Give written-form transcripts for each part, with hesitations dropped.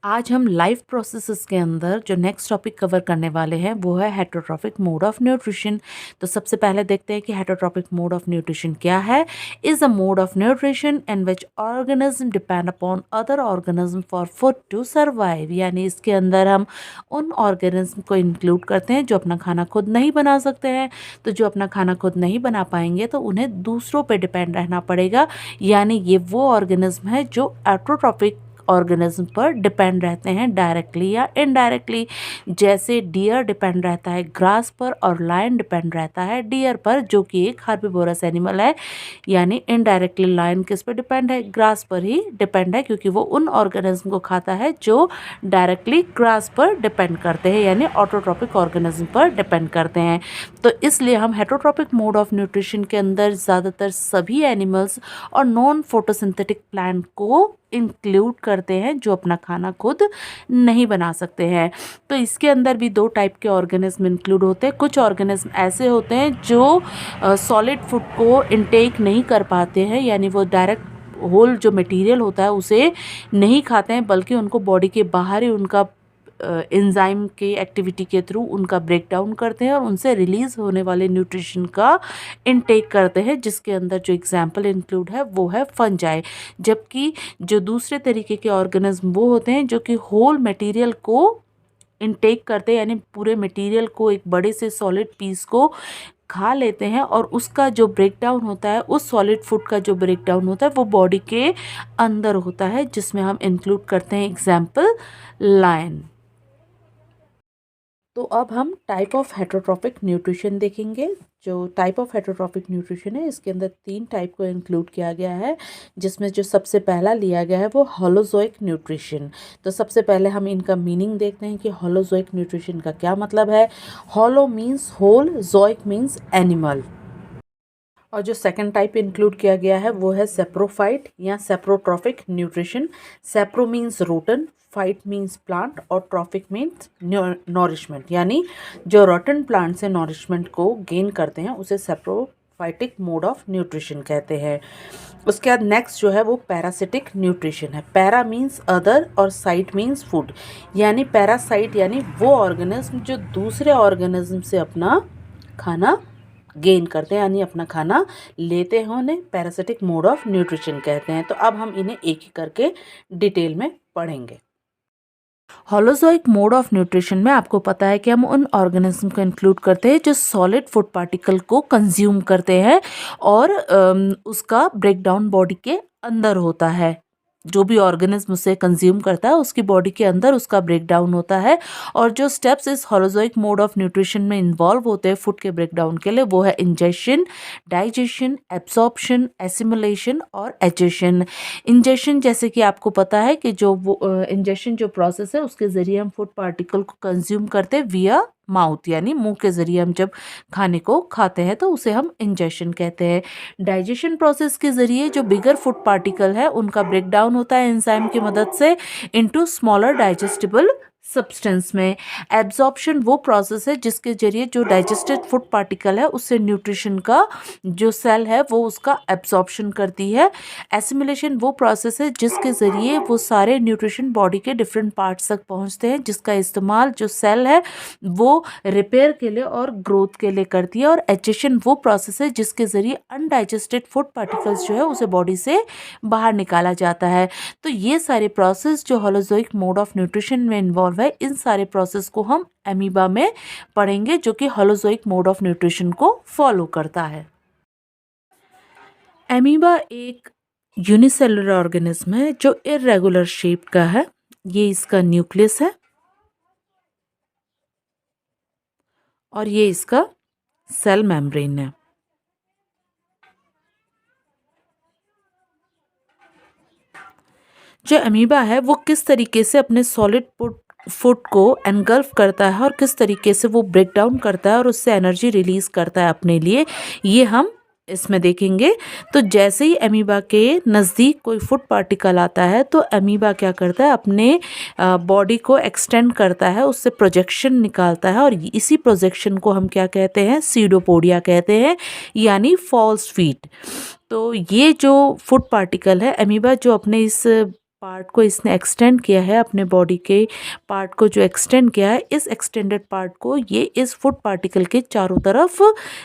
आज हम life processes के अंदर जो नेक्स्ट टॉपिक कवर करने वाले हैं वो है हेटरोट्रॉफिक मोड ऑफ न्यूट्रिशन। तो सबसे पहले देखते हैं कि हेटरोट्रॉफिक मोड ऑफ न्यूट्रिशन क्या है। Is a mode of nutrition in which organism depend upon other organism for food to survive. यानी इसके अंदर हम उन ऑर्गेनिज्म को इंक्लूड करते हैं जो अपना खाना खुद नहीं बना सकते हैं। तो जो अपना खाना खुद नहीं बना पाएंगे तो उन्हें दूसरों पर डिपेंड रहना पड़ेगा। यानी ये वो ऑर्गेनिज्म है जो हेटरोट्रॉफिक ऑर्गेनिज्म पर डिपेंड रहते हैं डायरेक्टली या इनडायरेक्टली। जैसे डियर डिपेंड रहता है ग्रास पर और लायन डिपेंड रहता है डियर पर, जो कि एक हर्बीवोरस एनिमल है। यानी इनडायरेक्टली लायन किस पर डिपेंड है? ग्रास पर ही डिपेंड है, क्योंकि वो उन ऑर्गेनिज्म को खाता है जो डायरेक्टली ग्रास पर डिपेंड करते हैं, यानी ऑटोट्रॉपिक ऑर्गेनिज्म पर डिपेंड करते हैं। तो इसलिए हम हेटरोट्रॉपिक मोड ऑफ न्यूट्रिशन के अंदर ज़्यादातर सभी एनिमल्स और नॉन फोटोसिंथेटिक प्लांट को इंक्लूड करते हैं जो अपना खाना खुद नहीं बना सकते हैं। तो इसके अंदर भी दो टाइप के ऑर्गेनिज्म इंक्लूड होते हैं। कुछ ऑर्गेनिज्म ऐसे होते हैं जो सॉलिड फूड को इनटेक नहीं कर पाते हैं, यानी वो डायरेक्ट होल जो मटेरियल होता है उसे नहीं खाते हैं, बल्कि उनको बॉडी के बाहर ही उनका एंजाइम के एक्टिविटी के थ्रू उनका ब्रेक डाउन करते हैं और उनसे रिलीज़ होने वाले न्यूट्रिशन का इनटेक करते हैं, जिसके अंदर जो एग्जांपल इंक्लूड है वो है फंजाई। जबकि जो दूसरे तरीके के ऑर्गेनिज्म वो होते हैं जो कि होल मटेरियल को इनटेक करते हैं, यानी पूरे मटेरियल को, एक बड़े से सॉलिड पीस को खा लेते हैं और उसका जो ब्रेक डाउन होता है, उस सॉलिड फूड का जो ब्रेक डाउन होता है वो बॉडी के अंदर होता है, जिसमें हम इंक्लूड करते हैं एग्जाम्पल लायन। तो अब हम टाइप ऑफ हेटरोट्रॉपिक न्यूट्रिशन देखेंगे। जो टाइप ऑफ हेटरोट्रॉपिक न्यूट्रिशन है इसके अंदर 3 टाइप को इंक्लूड किया गया है, जिसमें जो सबसे पहला लिया गया है वो होलोजोइक न्यूट्रिशन। तो सबसे पहले हम इनका मीनिंग देखते हैं कि होलोजोइक न्यूट्रिशन का क्या मतलब है। होलो मीन्स होल, जोइक मीन्स एनिमल। और जो सेकंड टाइप इंक्लूड किया गया है वो है सेप्रोफाइट या saprotrophic nutrition. सेप्रो means rotten, fight means plant और ट्रॉफिक मीन्स नॉरिशमेंट। यानी जो रोटन प्लांट से नॉरिशमेंट को गेन करते हैं उसे सेप्रोफाइटिक मोड ऑफ न्यूट्रिशन कहते हैं। उसके बाद नेक्स्ट जो है वो पैरासिटिक न्यूट्रिशन है। पैरा मीन्स अदर और साइट मीन्स फूड। यानी पैरासाइट यानी वो ऑर्गेनिज्म जो दूसरे ऑर्गेनिज्म से अपना खाना गेन करते हैं, यानी अपना खाना लेते हैं, उन्हें पैरासिटिक मोड ऑफ न्यूट्रिशन कहते हैं। तो अब हम इन्हें एक ही करके डिटेल में पढ़ेंगे। होलोजोइक मोड ऑफ न्यूट्रिशन में आपको पता है कि हम उन ऑर्गेनिज्म को इंक्लूड करते हैं जो सॉलिड फूड पार्टिकल को कंज्यूम करते हैं और उसका ब्रेक डाउन बॉडी के अंदर होता है। जो भी ऑर्गेनिज्म उसे कंज्यूम करता है उसकी बॉडी के अंदर उसका ब्रेक डाउन होता है। और जो स्टेप्स इस होलोजोइक मोड ऑफ न्यूट्रिशन में इन्वॉल्व होते हैं फूड के ब्रेक डाउन के लिए, वो है इंजेशन, डाइजेशन, एब्सॉर्प्शन, एसिमिलेशन और एजेशन। इंजेशन जैसे कि आपको पता है कि जो वो इंजेशन जो प्रोसेस है उसके ज़रिए हम फूड पार्टिकल को कंज्यूम करते हैं विया माउथ, यानी मुंह के ज़रिए हम जब खाने को खाते हैं तो उसे हम इंजेशन कहते हैं। डाइजेशन प्रोसेस के ज़रिए जो बिगर फूड पार्टिकल है उनका ब्रेक डाउन होता है एंजाइम की मदद से इनटू स्मॉलर डाइजेस्टिबल सब्सटेंस में। एब्जॉर्प्शन वो प्रोसेस है जिसके जरिए जो डाइजेस्टेड फूड पार्टिकल है उससे न्यूट्रिशन का जो सेल है वो उसका एब्जॉर्प्शन करती है। एसिमिलेशन वो प्रोसेस है जिसके ज़रिए वो सारे न्यूट्रिशन बॉडी के डिफरेंट पार्ट्स तक पहुंचते हैं, जिसका इस्तेमाल जो सेल है वो रिपेयर के लिए और ग्रोथ के लिए करती है। और एजेशन वो प्रोसेस है जिसके ज़रिए अनडाइजेस्टेड फूड पार्टिकल्स जो है उसे बॉडी से बाहर निकाला जाता है। तो ये सारे प्रोसेस जो होलोजोइक मोड ऑफ न्यूट्रिशन में इन्वॉल्व है, इन सारे प्रोसेस को हम एमीबा में पढ़ेंगे जो कि होलोजोइक मोड ऑफ न्यूट्रिशन को फॉलो करता है। एमीबा एक यूनिसेलुलर ऑर्गेनिज्म है जो इरेगुलर शेप का है। ये इसका न्यूक्लियस है और ये इसका सेल मेम्ब्रेन है। जो अमीबा है वो किस तरीके से अपने सॉलिड फूड को एनगल्फ करता है और किस तरीके से वो ब्रेक डाउन करता है और उससे एनर्जी रिलीज करता है अपने लिए, ये हम इसमें देखेंगे। तो जैसे ही अमीबा के नज़दीक कोई फूड पार्टिकल आता है तो अमीबा क्या करता है, अपने बॉडी को एक्सटेंड करता है, उससे प्रोजेक्शन निकालता है और इसी प्रोजेक्शन को हम क्या कहते हैं, सीडोपोडिया कहते हैं, यानी फॉल्स फीट। तो ये जो फूड पार्टिकल है अमीबा जो अपने इस पार्ट को इसने एक्सटेंड किया है, अपने बॉडी के पार्ट को जो एक्सटेंड किया है, इस एक्सटेंडेड पार्ट को ये इस फूड पार्टिकल के चारों तरफ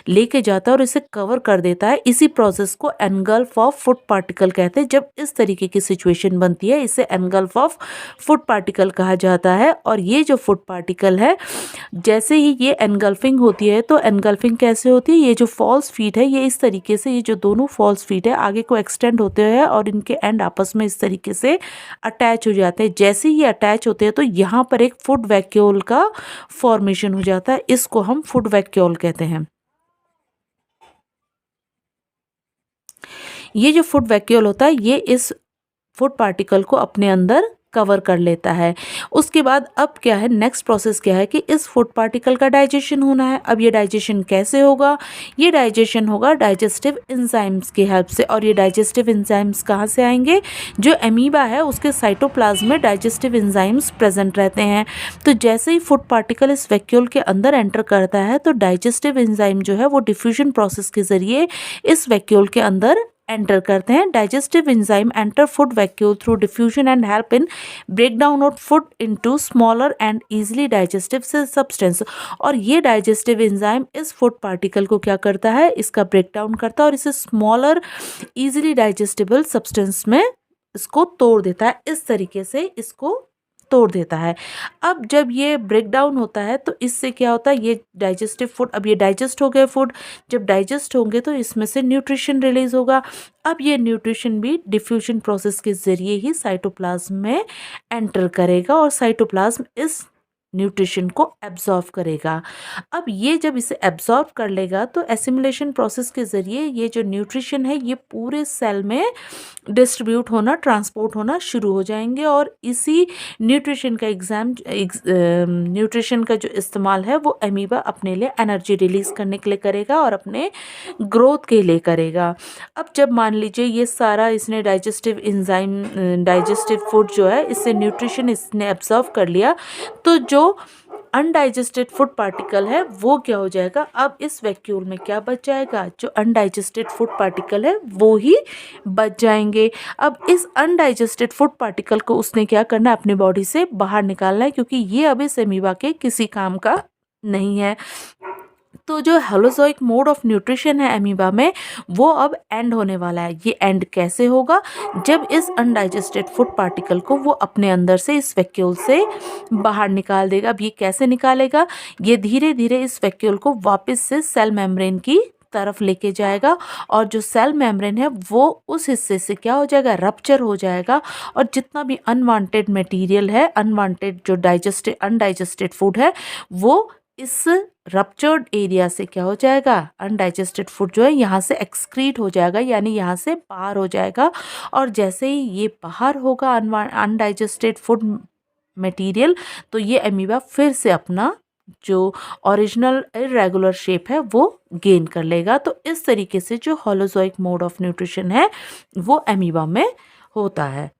लेके जाता है और इसे कवर कर देता है। इसी प्रोसेस को एनगल्फ ऑफ फूड पार्टिकल कहते हैं। जब इस तरीके की सिचुएशन बनती है इसे एनगल्फ ऑफ फूड पार्टिकल कहा जाता है। और ये जो फूड पार्टिकल है, जैसे ही ये एनगल्फिंग होती है, तो एनगल्फिंग कैसे होती है, ये जो फॉल्स फीट है ये इस तरीके से, ये जो दोनों फॉल्स फीट है आगे को एक्सटेंड होते हैं और इनके एंड आपस में इस तरीके से अटैच हो जाते हैं। जैसे ही अटैच होते हैं तो यहाँ पर एक फूड वैक्यूल का फॉर्मेशन हो जाता है, इसको हम फूड वैक्यूल कहते हैं। ये जो फूड वैक्यूल होता है ये इस फूड पार्टिकल को अपने अंदर कवर कर लेता है। उसके बाद अब क्या है, नेक्स्ट प्रोसेस क्या है कि इस फूड पार्टिकल का डाइजेशन होना है। अब ये डाइजेशन कैसे होगा, ये डाइजेशन होगा डाइजेस्टिव एंजाइम्स की हेल्प से। और ये डाइजेस्टिव एंजाइम्स कहाँ से आएंगे, जो अमीबा है उसके साइटोप्लाज्म में डाइजेस्टिव एंजाइम्स प्रेजेंट रहते हैं। तो जैसे ही फूड पार्टिकल इस वैक्यूल के अंदर एंटर करता है तो डाइजेस्टिव एंजाइम जो है वो डिफ्यूजन प्रोसेस के जरिए इस वैक्यूल के अंदर एंटर करते हैं। Digestive enzyme enter food vacuole through diffusion and help in break down of food into smaller and easily digestive substance. और ये डाइजेस्टिव एंजाइम इस फूड पार्टिकल को क्या करता है, इसका ब्रेक डाउन करता है और इसे स्मॉलर इजीली डाइजेस्टिबल सब्सटेंस में इसको तोड़ देता है। इस तरीके से इसको तोड़ देता है। अब जब ये ब्रेक डाउन होता है तो इससे क्या होता है, ये डाइजेस्टिव फूड, अब ये डाइजेस्ट हो गए फूड, जब डाइजेस्ट होंगे तो इसमें से न्यूट्रिशन रिलीज होगा। अब ये न्यूट्रिशन भी डिफ्यूजन प्रोसेस के जरिए ही साइटोप्लाज्म में एंटर करेगा और साइटोप्लाज्म इस न्यूट्रिशन को एब्जॉर्व करेगा। अब ये जब इसे एब्जॉर्व कर लेगा तो एसिमिलेशन प्रोसेस के ज़रिए ये जो न्यूट्रिशन है ये पूरे सेल में डिस्ट्रीब्यूट होना, ट्रांसपोर्ट होना शुरू हो जाएंगे। और इसी न्यूट्रिशन का जो इस्तेमाल है वो अमीबा अपने लिए एनर्जी रिलीज़ करने के लिए करेगा और अपने ग्रोथ के लिए करेगा। अब जब मान लीजिए ये सारा इसने डाइजेस्टिव फूड जो है इससे न्यूट्रिशन इसने एब्जॉर्व कर लिया, तो जो अनडाइजेस्टेड फूड पार्टिकल है वो क्या हो जाएगा, अब इस वैक्यूल में क्या बच जाएगा, जो अनडाइजेस्टेड फूड पार्टिकल है वो ही बच जाएंगे। अब इस अनडाइजेस्टेड फूड पार्टिकल को उसने क्या करना है, अपने बॉडी से बाहर निकालना है, क्योंकि ये अब इस अमीबा के किसी काम का नहीं है। तो जो होलोजोइक मोड ऑफ न्यूट्रिशन है अमीबा में वो अब एंड होने वाला है। ये एंड कैसे होगा, जब इस अनडाइजेस्टेड फूड पार्टिकल को वो अपने अंदर से इस वैक्यूल से बाहर निकाल देगा। अब ये कैसे निकालेगा, ये धीरे धीरे इस वैक्यूल को वापस से सेल मेम्ब्रेन की तरफ लेके जाएगा और जो सेल मेम्ब्रेन है वो उस हिस्से से क्या हो जाएगा, रप्चर हो जाएगा। और जितना भी अनवांटेड मटेरियल है, अनवांटेड जो अनडाइजेस्टेड फूड है वो इस रप्चर्ड एरिया से क्या हो जाएगा, अनडाइजेस्टेड फूड जो है यहाँ से एक्सक्रीट हो जाएगा, यानी यहाँ से बाहर हो जाएगा। और जैसे ही ये बाहर होगा अनडाइजेस्टेड फूड मटेरियल, तो ये अमीबा फिर से अपना जो ओरिजिनल इरेगुलर शेप है वो गेन कर लेगा। तो इस तरीके से जो होलोजोइक मोड ऑफ न्यूट्रिशन है वो अमीबा में होता है।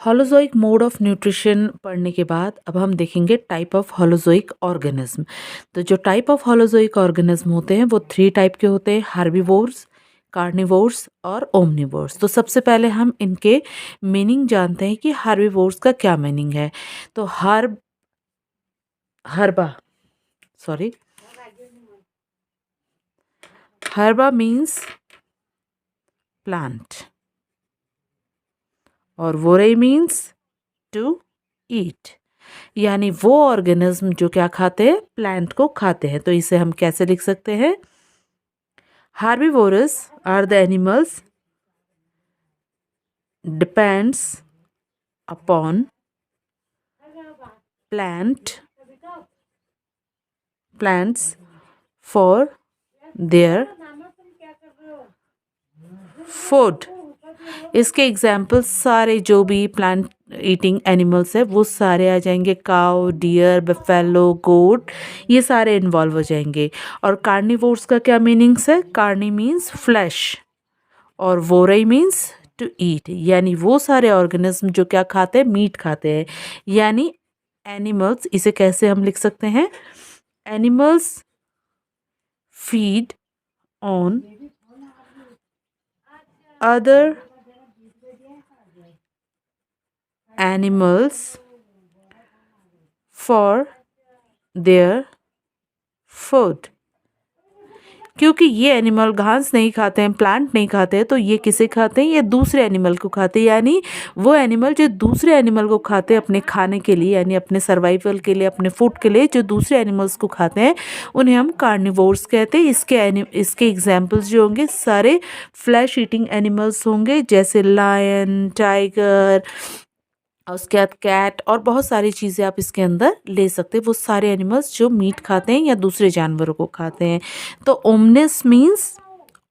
होलोजोइक मोड ऑफ न्यूट्रिशन पढ़ने के बाद अब हम देखेंगे टाइप ऑफ होलोजोइक ऑर्गेनिज्म। तो जो टाइप ऑफ होलोजोइक ऑर्गेनिज्म होते हैं वो 3 टाइप के होते हैं, हार्बीवोर्स, कार्निवोर्स और ओमनिवोर्स। तो सबसे पहले हम इनके मीनिंग जानते हैं कि हार्बीवोर्स का क्या मीनिंग है। तो हर्बा मीन्स प्लांट और वोरे मीन्स टू ईट, यानी वो ऑर्गेनिज्म जो क्या खाते हैं, प्लांट को खाते हैं। तो इसे हम कैसे लिख सकते हैं, herbivorous are the animals depends upon plants for their food. इसके एग्जाम्पल्स सारे जो भी प्लांट ईटिंग एनिमल्स है वो सारे आ जाएंगे, काउ, डियर, बफेलो, गोट, ये सारे इन्वॉल्व हो जाएंगे। और कार्निवोर्स का क्या मीनिंग्स है, कार्नी मीन्स फ्लैश और वोरई मीन्स टू ईट, यानी वो सारे ऑर्गेनिज्म जो क्या खाते हैं, मीट खाते हैं। यानी एनिमल्स, इसे कैसे हम लिख सकते हैं, animals feed on other animals for their food. क्योंकि ये एनिमल घास नहीं खाते हैं, प्लांट नहीं खाते हैं, तो ये किसे खाते हैं? ये दूसरे एनिमल को खाते हैं। यानी वो एनिमल जो दूसरे एनिमल को खाते हैं अपने खाने के लिए, यानी अपने सर्वाइवल के लिए, अपने फूड के लिए, जो दूसरे एनिमल्स को खाते हैं उन्हें हम कार्निवोर्स कहते हैं। इसके एग्जाम्पल्स जो होंगे सारे फ्लैश ईटिंग एनिमल्स होंगे, जैसे लायन, टाइगर, और उसके बाद कैट, और बहुत सारी चीज़ें आप इसके अंदर ले सकते हैं। वो सारे एनिमल्स जो मीट खाते हैं या दूसरे जानवरों को खाते हैं। तो omnis means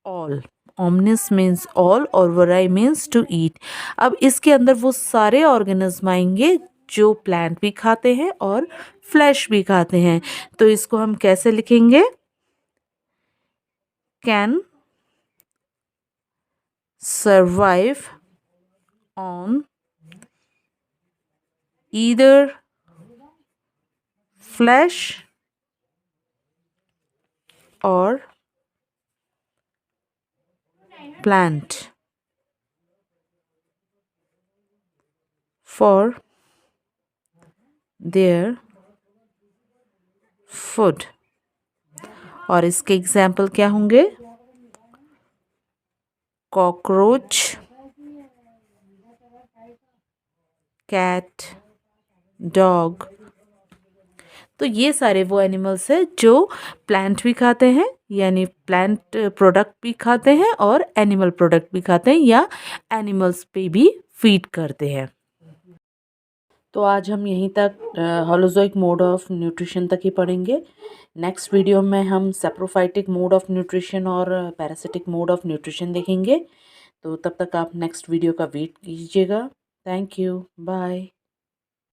all, omnis means all, और वोराई मीन्स टू ईट। अब इसके अंदर वो सारे ऑर्गेनिज्म आएंगे जो प्लांट भी खाते हैं और फ्लैश भी खाते हैं। तो इसको हम कैसे लिखेंगे? Can survive on either flesh or plant for their food। और इसके एग्जाम्पल क्या होंगे? Cockroach, cat, dog. तो ये सारे वो एनिमल्स हैं जो प्लांट भी खाते हैं, यानी प्लांट प्रोडक्ट भी खाते हैं, और एनिमल प्रोडक्ट भी खाते हैं, या एनिमल्स पे भी फीड करते हैं। तो आज हम यहीं तक होलोजोइक मोड ऑफ न्यूट्रिशन तक ही पढ़ेंगे। नेक्स्ट वीडियो में हम सेप्रोफाइटिक मोड ऑफ न्यूट्रिशन और पैरासिटिक मोड ऑफ न्यूट्रिशन देखेंगे। तो तब तक आप नेक्स्ट वीडियो का वेट कीजिएगा। Thank you, bye.